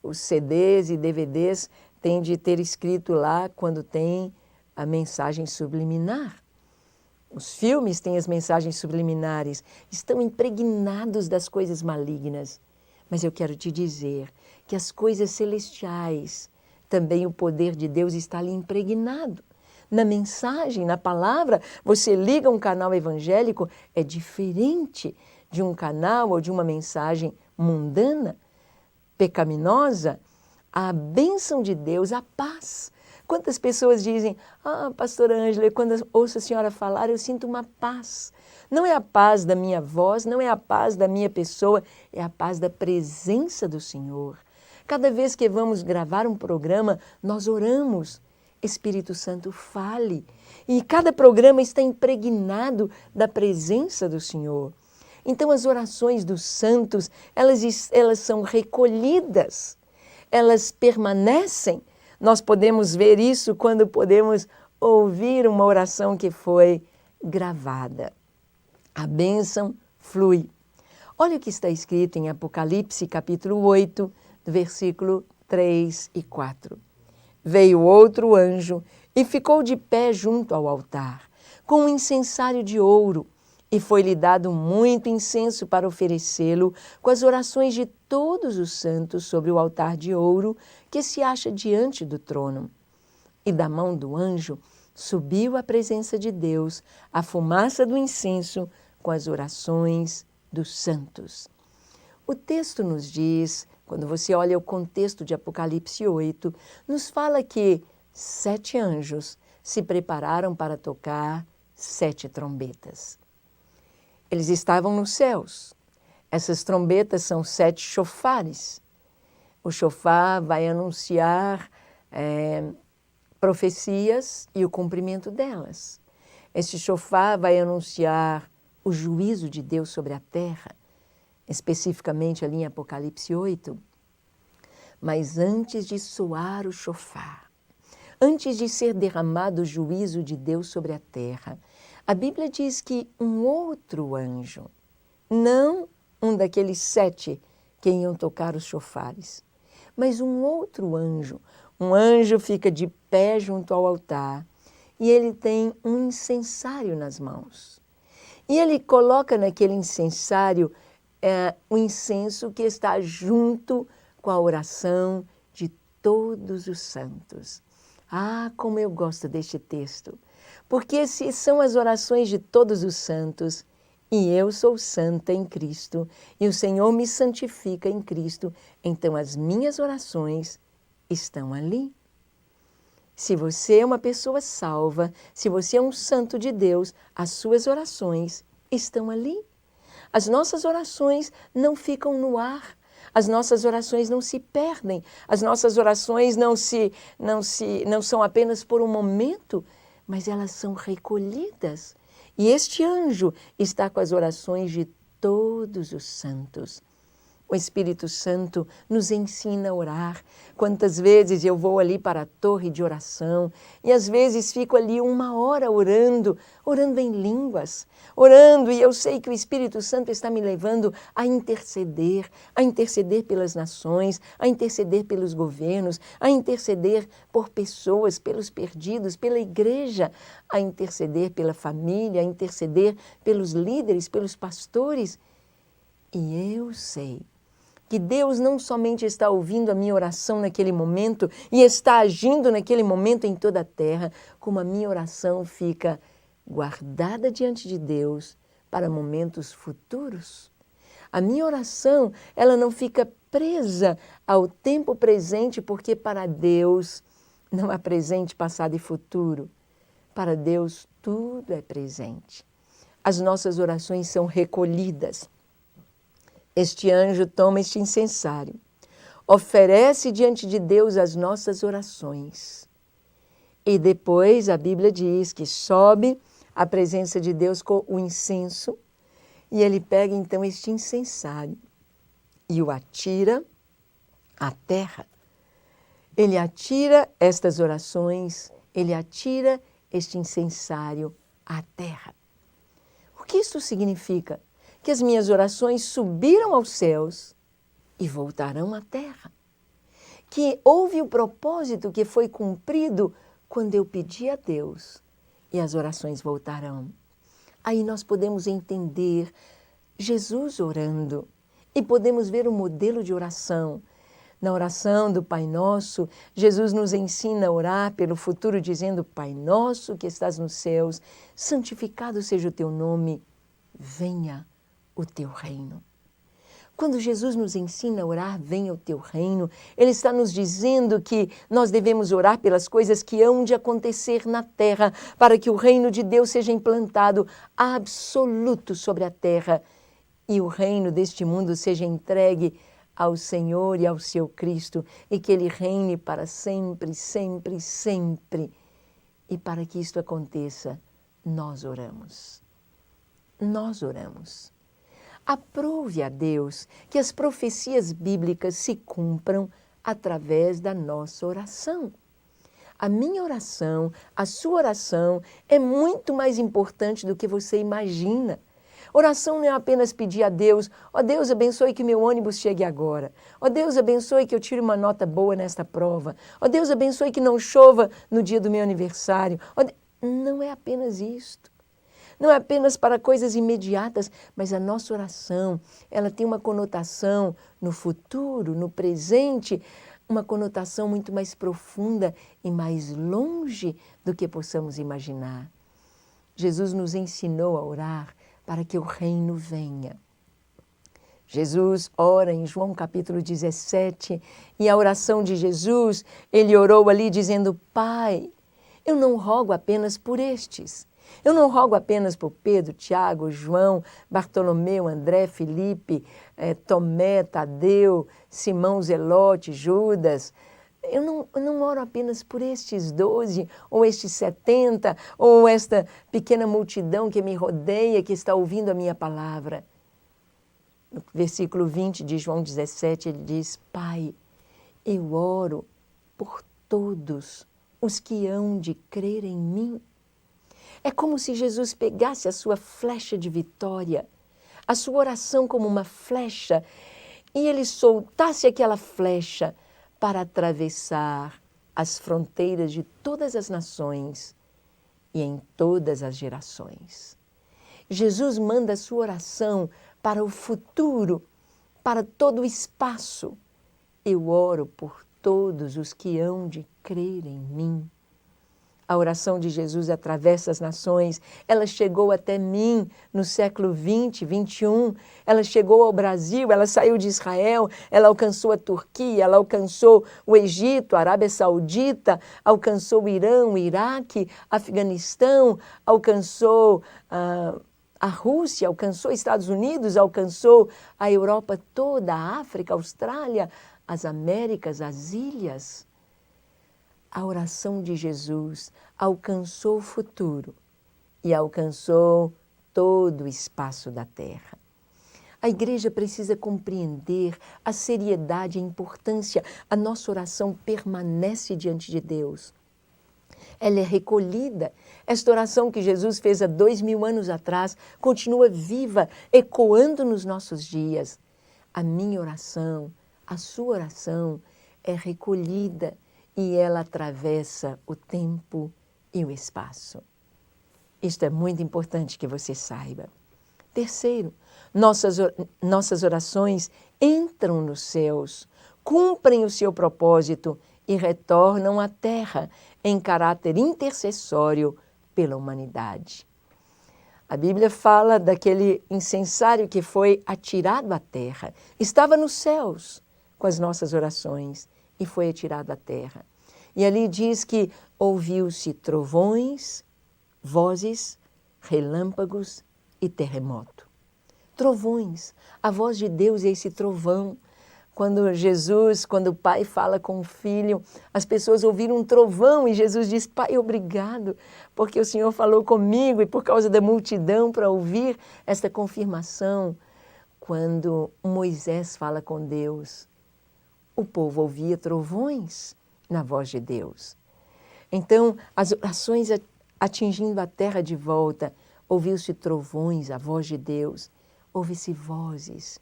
os CDs e DVDs tem de ter escrito lá quando tem a mensagem subliminar. Os filmes têm as mensagens subliminares, estão impregnados das coisas malignas. Mas eu quero te dizer que as coisas celestiais, também o poder de Deus está ali impregnado. Na mensagem, na palavra, você liga um canal evangélico, é diferente de um canal ou de uma mensagem mundana, pecaminosa. A bênção de Deus, a paz. Quantas pessoas dizem, pastora Ângela, quando ouço a senhora falar, eu sinto uma paz. Não é a paz da minha voz, não é a paz da minha pessoa, é a paz da presença do Senhor. Cada vez que vamos gravar um programa, nós oramos, Espírito Santo fale. E cada programa está impregnado da presença do Senhor. Então as orações dos santos, elas são recolhidas. Elas permanecem. Nós podemos ver isso quando podemos ouvir uma oração que foi gravada. A bênção flui. Olha o que está escrito em Apocalipse, capítulo 8, versículo 3 e 4. Veio outro anjo e ficou de pé junto ao altar, com um incensário de ouro, e foi-lhe dado muito incenso para oferecê-lo com as orações de todos os santos sobre o altar de ouro que se acha diante do trono. E da mão do anjo subiu à presença de Deus a fumaça do incenso com as orações dos santos. O texto nos diz, quando você olha o contexto de Apocalipse 8, nos fala que 7 anjos se prepararam para tocar 7 trombetas. Eles estavam nos céus. Essas trombetas são 7 chofares. O chofar vai anunciar profecias e o cumprimento delas. Este chofar vai anunciar o juízo de Deus sobre a terra, especificamente ali em Apocalipse 8. Mas antes de soar o chofar, antes de ser derramado o juízo de Deus sobre a terra, a Bíblia diz que um outro anjo, não um daqueles 7 que iam tocar os chofares, mas um outro anjo, um anjo fica de pé junto ao altar e ele tem um incensário nas mãos. E ele coloca naquele incensário o incenso que está junto com a oração de todos os santos. Ah, como eu gosto deste texto! Porque se são as orações de todos os santos, e eu sou santa em Cristo, e o Senhor me santifica em Cristo, então as minhas orações estão ali. Se você é uma pessoa salva, se você é um santo de Deus, as suas orações estão ali. As nossas orações não ficam no ar. As nossas orações não se perdem. As nossas orações não são apenas por um momento, mas elas são recolhidas. E este anjo está com as orações de todos os santos. O Espírito Santo nos ensina a orar. Quantas vezes eu vou ali para a torre de oração e às vezes fico ali 1 hora orando em línguas, orando, e eu sei que o Espírito Santo está me levando a interceder pelas nações, a interceder pelos governos, a interceder por pessoas, pelos perdidos, pela igreja, a interceder pela família, a interceder pelos líderes, pelos pastores. E eu sei que Deus não somente está ouvindo a minha oração naquele momento e está agindo naquele momento em toda a terra, como a minha oração fica guardada diante de Deus para momentos futuros. A minha oração, ela não fica presa ao tempo presente, porque para Deus não há presente, passado e futuro. Para Deus tudo é presente. As nossas orações são recolhidas. Este anjo toma este incensário, oferece diante de Deus as nossas orações. E depois a Bíblia diz que sobe à presença de Deus com o incenso, e ele pega então este incensário e o atira à terra. Ele atira estas orações, ele atira este incensário à terra. O que isso significa? Que as minhas orações subiram aos céus e voltarão à terra. Que houve o propósito que foi cumprido quando eu pedi a Deus e as orações voltarão. Aí nós podemos entender Jesus orando e podemos ver o modelo de oração. Na oração do Pai Nosso, Jesus nos ensina a orar pelo futuro dizendo: Pai Nosso que estás nos céus, santificado seja o teu nome, venha o teu reino. Quando Jesus nos ensina a orar, venha o teu reino, Ele está nos dizendo que nós devemos orar pelas coisas que hão de acontecer na terra, para que o reino de Deus seja implantado absoluto sobre a terra e o reino deste mundo seja entregue ao Senhor e ao seu Cristo, e que Ele reine para sempre, sempre, sempre. E para que isto aconteça, nós oramos. Nós oramos. Aprove a Deus que as profecias bíblicas se cumpram através da nossa oração. A minha oração, a sua oração é muito mais importante do que você imagina. Oração não é apenas pedir a Deus: ó Deus, abençoe que meu ônibus chegue agora. Ó Deus, abençoe que eu tire uma nota boa nesta prova. Ó Deus, abençoe que não chova no dia do meu aniversário. Não é apenas isto. Não é apenas para coisas imediatas, mas a nossa oração, ela tem uma conotação no futuro, no presente, uma conotação muito mais profunda e mais longe do que possamos imaginar. Jesus nos ensinou a orar para que o reino venha. Jesus ora em João capítulo 17, e a oração de Jesus, ele orou ali dizendo: Pai, eu não rogo apenas por estes. Eu não rogo apenas por Pedro, Tiago, João, Bartolomeu, André, Filipe, Tomé, Tadeu, Simão Zelote, Judas. Eu não oro apenas por estes 12, ou estes 70, ou esta pequena multidão que me rodeia, que está ouvindo a minha palavra. No versículo 20 de João 17, ele diz: Pai, eu oro por todos os que hão de crer em mim. É como se Jesus pegasse a sua flecha de vitória, a sua oração como uma flecha, e ele soltasse aquela flecha para atravessar as fronteiras de todas as nações e em todas as gerações. Jesus manda a sua oração para o futuro, para todo o espaço. Eu oro por todos os que hão de crer em mim. A oração de Jesus atravessa as nações. Ela chegou até mim no século XX, XXI. Ela chegou ao Brasil, ela saiu de Israel, ela alcançou a Turquia, ela alcançou o Egito, a Arábia Saudita, alcançou o Irã, o Iraque, Afeganistão, alcançou a Rússia, alcançou Estados Unidos, alcançou a Europa toda, a África, a Austrália, as Américas, as ilhas. A oração de Jesus alcançou o futuro e alcançou todo o espaço da terra. A igreja precisa compreender a seriedade e a importância. A nossa oração permanece diante de Deus. Ela é recolhida. Esta oração que Jesus fez há 2000 anos atrás continua viva, ecoando nos nossos dias. A minha oração, a sua oração é recolhida e ela atravessa o tempo e o espaço. Isto é muito importante que você saiba. Terceiro, nossas orações entram nos céus, cumprem o seu propósito e retornam à terra em caráter intercessório pela humanidade. A Bíblia fala daquele incensário que foi atirado à terra. Estava nos céus com as nossas orações e foi atirado à terra. E ali diz que ouviu-se trovões, vozes, relâmpagos e terremoto. Trovões, a voz de Deus é esse trovão. Quando o Pai fala com o Filho, as pessoas ouviram um trovão e Jesus diz: Pai, obrigado, porque o Senhor falou comigo e por causa da multidão para ouvir esta confirmação. Quando Moisés fala com Deus, o povo ouvia trovões na voz de Deus. Então, as orações atingindo a terra de volta, ouviu-se trovões, a voz de Deus, ouve-se vozes.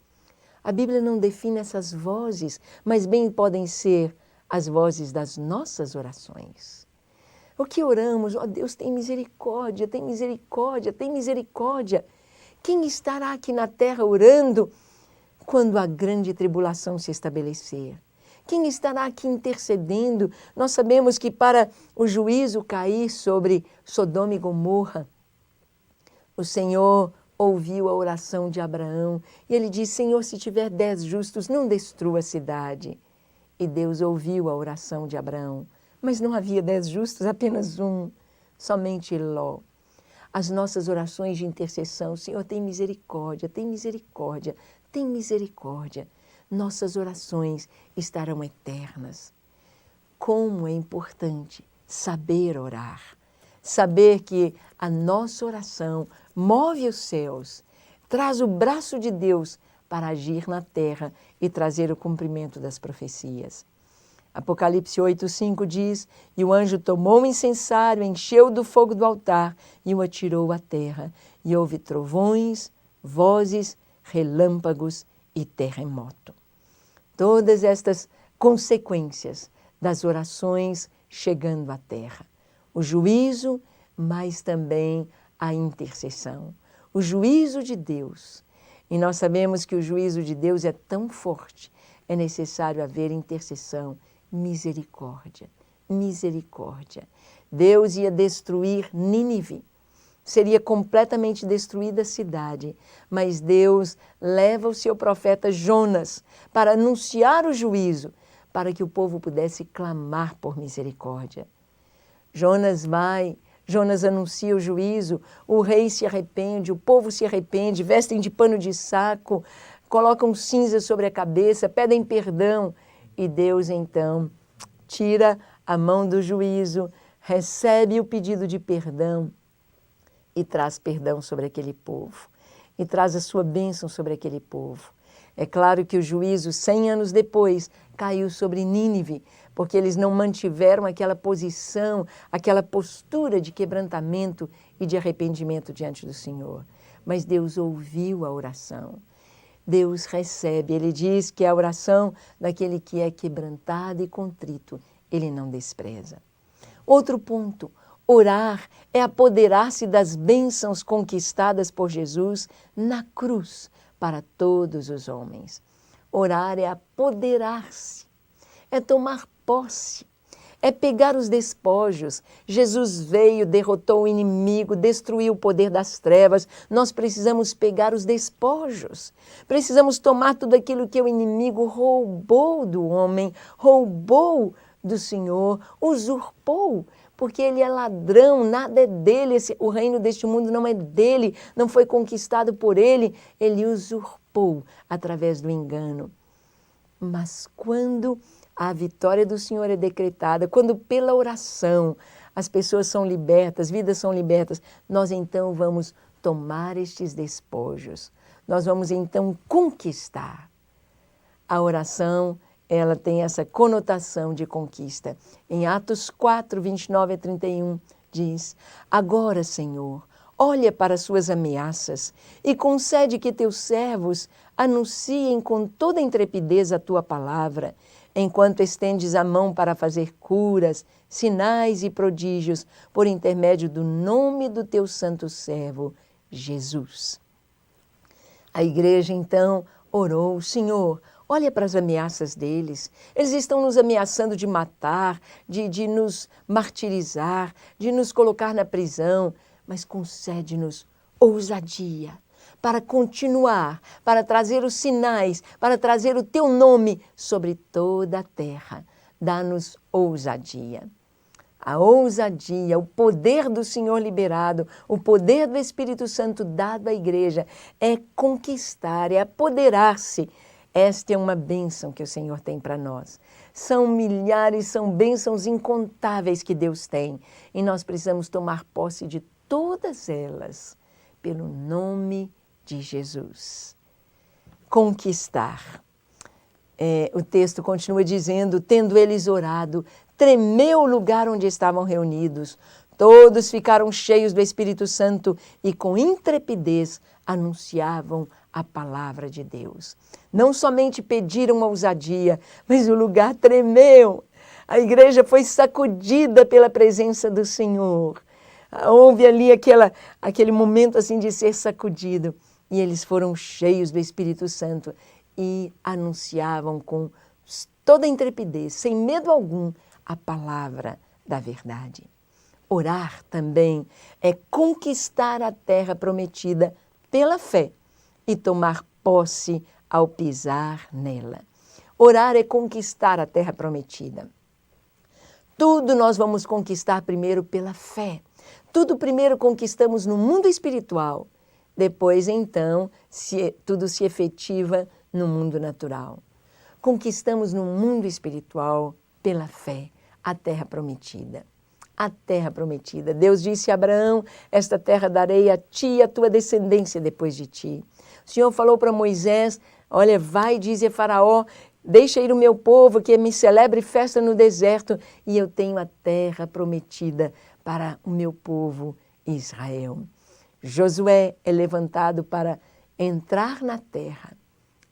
A Bíblia não define essas vozes, mas bem podem ser as vozes das nossas orações. O que oramos? Ó Deus, tem misericórdia, tem misericórdia, tem misericórdia. Quem estará aqui na terra orando quando a grande tribulação se estabelecer? Quem estará aqui intercedendo? Nós sabemos que para o juízo cair sobre Sodoma e Gomorra, o Senhor ouviu a oração de Abraão e ele disse: Senhor, se tiver 10 justos, não destrua a cidade. E Deus ouviu a oração de Abraão, mas não havia 10 justos, apenas um, somente Ló. As nossas orações de intercessão: Senhor, tem misericórdia, tem misericórdia, tem misericórdia. Nossas orações estarão eternas. Como é importante saber orar, saber que a nossa oração move os céus, traz o braço de Deus para agir na terra e trazer o cumprimento das profecias. Apocalipse 8:5 diz: E o anjo tomou o incensário, encheu do fogo do altar e o atirou à terra. E houve trovões, vozes, relâmpagos e terremoto. Todas estas consequências das orações chegando à terra. O juízo, mas também a intercessão. O juízo de Deus. E nós sabemos que o juízo de Deus é tão forte, é necessário haver intercessão, misericórdia, misericórdia. Deus ia destruir Nínive. Seria completamente destruída a cidade, mas Deus leva o seu profeta Jonas para anunciar o juízo, para que o povo pudesse clamar por misericórdia. Jonas anuncia o juízo, o rei se arrepende, o povo se arrepende, vestem de pano de saco, colocam cinza sobre a cabeça, pedem perdão e Deus então tira a mão do juízo, recebe o pedido de perdão e traz perdão sobre aquele povo, e traz a sua bênção sobre aquele povo. É claro que o juízo, 100 anos depois, caiu sobre Nínive, porque eles não mantiveram aquela posição, aquela postura de quebrantamento e de arrependimento diante do Senhor. Mas Deus ouviu a oração. Deus recebe. Ele diz que a oração daquele que é quebrantado e contrito, Ele não despreza. Outro ponto, Orar é apoderar-se das bênçãos conquistadas por Jesus na cruz para todos os homens. Orar é apoderar-se, é tomar posse, é pegar os despojos. Jesus veio, derrotou o inimigo, destruiu o poder das trevas. Nós precisamos pegar os despojos. Precisamos tomar tudo aquilo que o inimigo roubou do homem, roubou do Senhor, usurpou. Porque ele é ladrão, nada é dele, o reino deste mundo não é dele, não foi conquistado por ele, ele usurpou através do engano. Mas quando a vitória do Senhor é decretada, quando pela oração as pessoas são libertas, vidas são libertas, nós então vamos tomar estes despojos, nós vamos então conquistar. A oração, ela tem essa conotação de conquista. Em Atos 4, 29 a 31, diz: Agora, Senhor, olha para as suas ameaças e concede que teus servos anunciem com toda intrepidez a tua palavra, enquanto estendes a mão para fazer curas, sinais e prodígios, por intermédio do nome do teu santo servo, Jesus. A igreja, então, orou: Senhor, olha para as ameaças deles. Eles estão nos ameaçando de matar, de nos martirizar, de nos colocar na prisão, mas concede-nos ousadia para continuar, para trazer os sinais, para trazer o teu nome sobre toda a terra. Dá-nos ousadia. A ousadia, o poder do Senhor liberado, o poder do Espírito Santo dado à igreja é conquistar, é apoderar-se. Esta é uma bênção que o Senhor tem para nós. São milhares, são bênçãos incontáveis que Deus tem. E nós precisamos tomar posse de todas elas, pelo nome de Jesus. Conquistar. O texto continua dizendo: tendo eles orado, tremeu o lugar onde estavam reunidos. Todos ficaram cheios do Espírito Santo e com intrepidez anunciavam a palavra de Deus. Não somente pediram ousadia, mas o lugar tremeu. A igreja foi sacudida pela presença do Senhor. Houve ali aquele momento assim de ser sacudido. E eles foram cheios do Espírito Santo e anunciavam com toda intrepidez, sem medo algum, a palavra da verdade. Orar também é conquistar a terra prometida pela fé e tomar posse ao pisar nela. Orar é conquistar a terra prometida. Tudo nós vamos conquistar primeiro pela fé. Tudo primeiro conquistamos no mundo espiritual. Depois, então, tudo se efetiva no mundo natural. Conquistamos no mundo espiritual, pela fé, a terra prometida. A terra prometida. Deus disse a Abraão: esta terra darei a ti e a tua descendência depois de ti. O Senhor falou para Moisés: olha, vai, dize a Faraó, deixa ir o meu povo, que me celebre festa no deserto, e eu tenho a terra prometida para o meu povo Israel. Josué é levantado para entrar na terra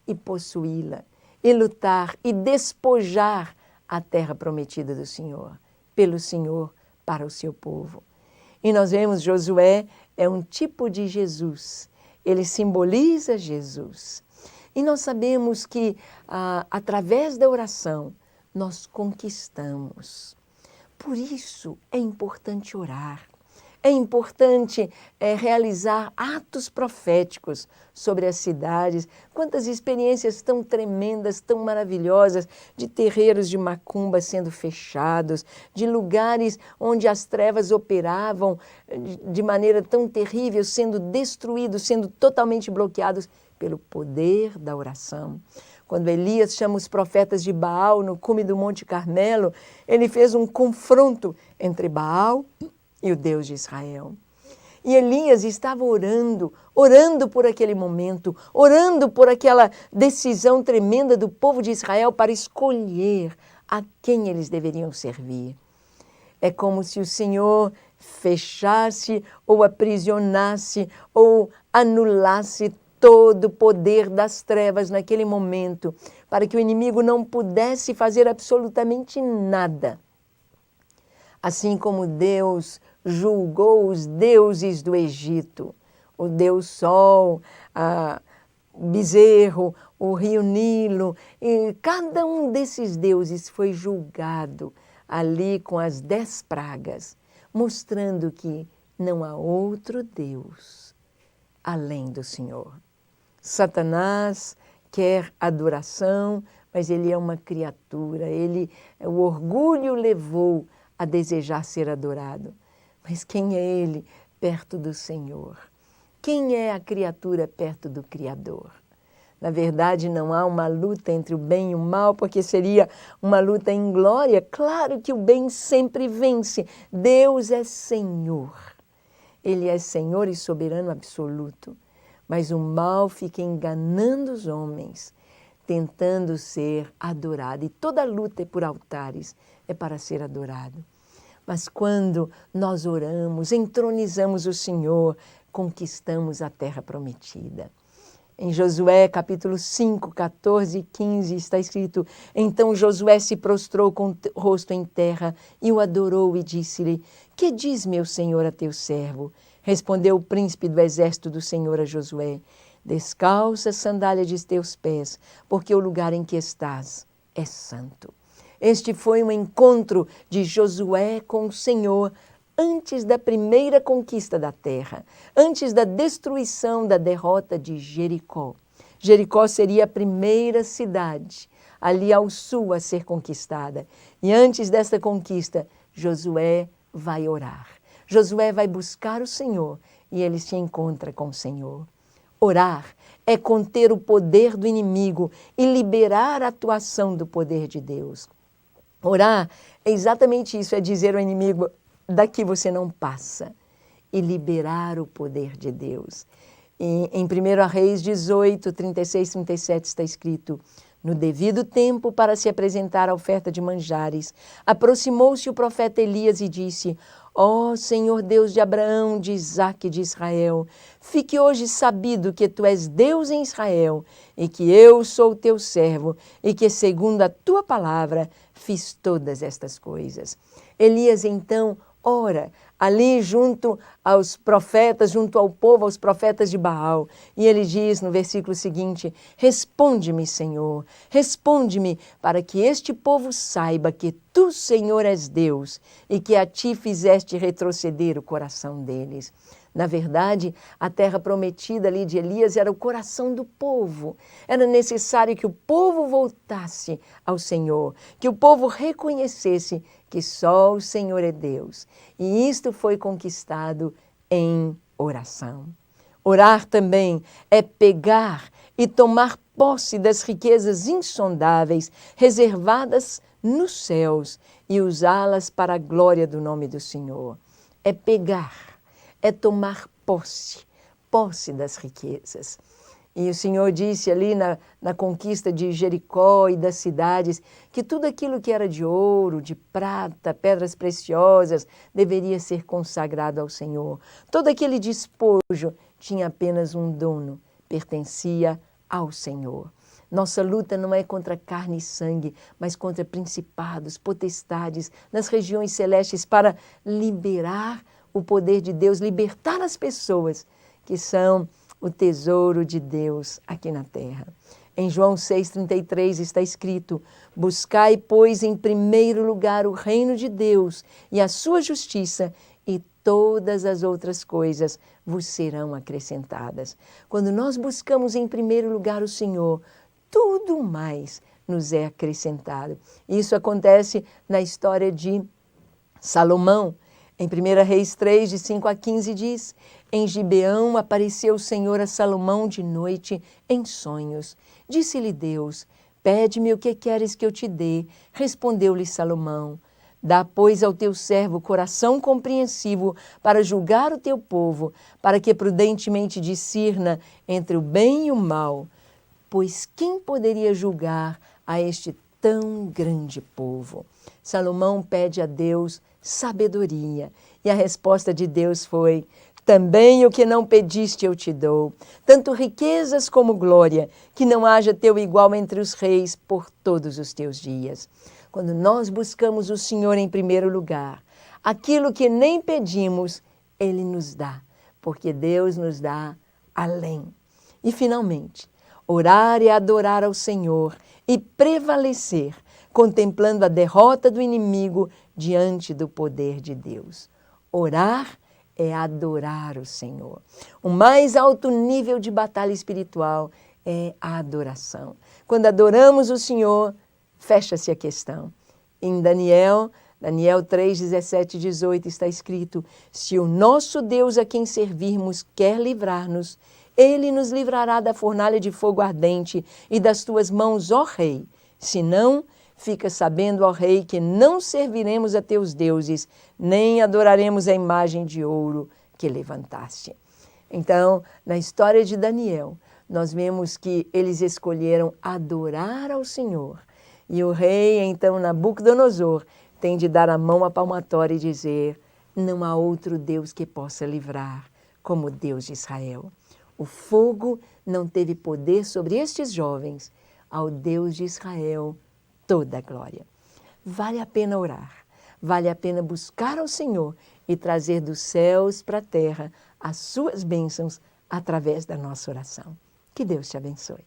e possuí-la, e lutar e despojar a terra prometida do Senhor, pelo Senhor para o seu povo. E nós vemos Josué é um tipo de Jesus, ele simboliza Jesus. E nós sabemos que através da oração nós conquistamos. Por isso é importante orar. É importante realizar atos proféticos sobre as cidades. Quantas experiências tão tremendas, tão maravilhosas, de terreiros de macumba sendo fechados, de lugares onde as trevas operavam de maneira tão terrível, sendo destruídos, sendo totalmente bloqueados pelo poder da oração. Quando Elias chama os profetas de Baal no cume do Monte Carmelo, ele fez um confronto entre Baal e o Deus de Israel. E Elias estava orando por aquele momento, orando por aquela decisão tremenda do povo de Israel para escolher a quem eles deveriam servir. É como se o Senhor fechasse ou aprisionasse ou anulasse todo o poder das trevas naquele momento, para que o inimigo não pudesse fazer absolutamente nada. Assim como Deus julgou os deuses do Egito, o Deus Sol, o bezerro, o rio Nilo, e cada um desses deuses foi julgado ali com as 10 pragas, mostrando que não há outro Deus além do Senhor. Satanás quer adoração, mas ele é uma criatura, o orgulho levou a desejar ser adorado. Mas quem é ele perto do Senhor? Quem é a criatura perto do Criador? Na verdade, não há uma luta entre o bem e o mal, porque seria uma luta em glória. Claro que o bem sempre vence. Deus é Senhor. Ele é Senhor e soberano absoluto. Mas o mal fica enganando os homens, tentando ser adorado. E toda luta é por altares, é para ser adorado. Mas quando nós oramos, entronizamos o Senhor, conquistamos a terra prometida. Em Josué, capítulo 5, 14 e 15, está escrito: Então Josué se prostrou com o rosto em terra e o adorou e disse-lhe: Que diz meu senhor a teu servo? Respondeu o príncipe do exército do Senhor a Josué: Descalça a sandália de teus pés, porque o lugar em que estás é santo. Este foi um encontro de Josué com o Senhor antes da primeira conquista da terra, antes da destruição, da derrota de Jericó. Jericó seria a primeira cidade ali ao sul a ser conquistada. E antes desta conquista, Josué vai orar. Josué vai buscar o Senhor e ele se encontra com o Senhor. Orar é conter o poder do inimigo e liberar a atuação do poder de Deus. Orar é exatamente isso, é dizer ao inimigo: daqui você não passa, e liberar o poder de Deus. E em 1 Reis 18, 36, 37 está escrito: No devido tempo, para se apresentar a oferta de manjares, aproximou-se o profeta Elias e disse: Ó Senhor Deus de Abraão, de Isaque e de Israel, fique hoje sabido que tu és Deus em Israel e que eu sou teu servo e que, segundo a tua palavra, fiz todas estas coisas. Elias, então, ora ali junto aos profetas, junto ao povo, aos profetas de Baal. E ele diz no versículo seguinte: Responde-me, Senhor, responde-me, para que este povo saiba que tu, Senhor, és Deus e que a ti fizeste retroceder o coração deles. Na verdade, a terra prometida ali de Elias era o coração do povo. Era necessário que o povo voltasse ao Senhor, que o povo reconhecesse que só o Senhor é Deus. E isto foi conquistado em oração. Orar também é pegar e tomar posse das riquezas insondáveis reservadas nos céus e usá-las para a glória do nome do Senhor. É pegar, é tomar posse das riquezas. E o Senhor disse ali na conquista de Jericó e das cidades que tudo aquilo que era de ouro, de prata, pedras preciosas, deveria ser consagrado ao Senhor. Todo aquele despojo tinha apenas um dono, pertencia ao Senhor. Nossa luta não é contra carne e sangue, mas contra principados, potestades, nas regiões celestes, para liberar o poder de Deus, libertar as pessoas que são o tesouro de Deus aqui na terra. Em João 6,33 está escrito: Buscai, pois, em primeiro lugar o reino de Deus e a sua justiça, e todas as outras coisas vos serão acrescentadas. Quando nós buscamos em primeiro lugar o Senhor, tudo mais nos é acrescentado. Isso acontece na história de Salomão. Em 1 Reis 3, de 5 a 15, diz: Em Gibeão apareceu o Senhor a Salomão de noite em sonhos. Disse-lhe Deus: Pede-me o que queres que eu te dê. Respondeu-lhe Salomão: Dá, pois, ao teu servo coração compreensivo para julgar o teu povo, para que prudentemente discirna entre o bem e o mal. Pois quem poderia julgar a este tão grande povo? Salomão pede a Deus sabedoria, e a resposta de Deus foi: Também o que não pediste eu te dou, tanto riquezas como glória, que não haja teu igual entre os reis por todos os teus dias. Quando nós buscamos o Senhor em primeiro lugar, aquilo que nem pedimos, Ele nos dá, porque Deus nos dá além. E, finalmente, orar e adorar ao Senhor e prevalecer, contemplando a derrota do inimigo diante do poder de Deus. Orar é adorar o Senhor. O mais alto nível de batalha espiritual é a adoração. Quando adoramos o Senhor, fecha-se a questão. Em Daniel 3, 17 e 18 está escrito: se o nosso Deus a quem servirmos quer livrar-nos, Ele nos livrará da fornalha de fogo ardente e das tuas mãos, ó Rei. Se não, fica sabendo, ó Rei, que não serviremos a teus deuses, nem adoraremos a imagem de ouro que levantaste. Então, na história de Daniel, nós vemos que eles escolheram adorar ao Senhor. E o rei, então, Nabucodonosor, tem de dar a mão à palmatória e dizer: não há outro Deus que possa livrar como o Deus de Israel. O fogo não teve poder sobre estes jovens. Ao Deus de Israel toda a glória. Vale a pena orar, vale a pena buscar ao Senhor e trazer dos céus para a terra as suas bênçãos através da nossa oração. Que Deus te abençoe.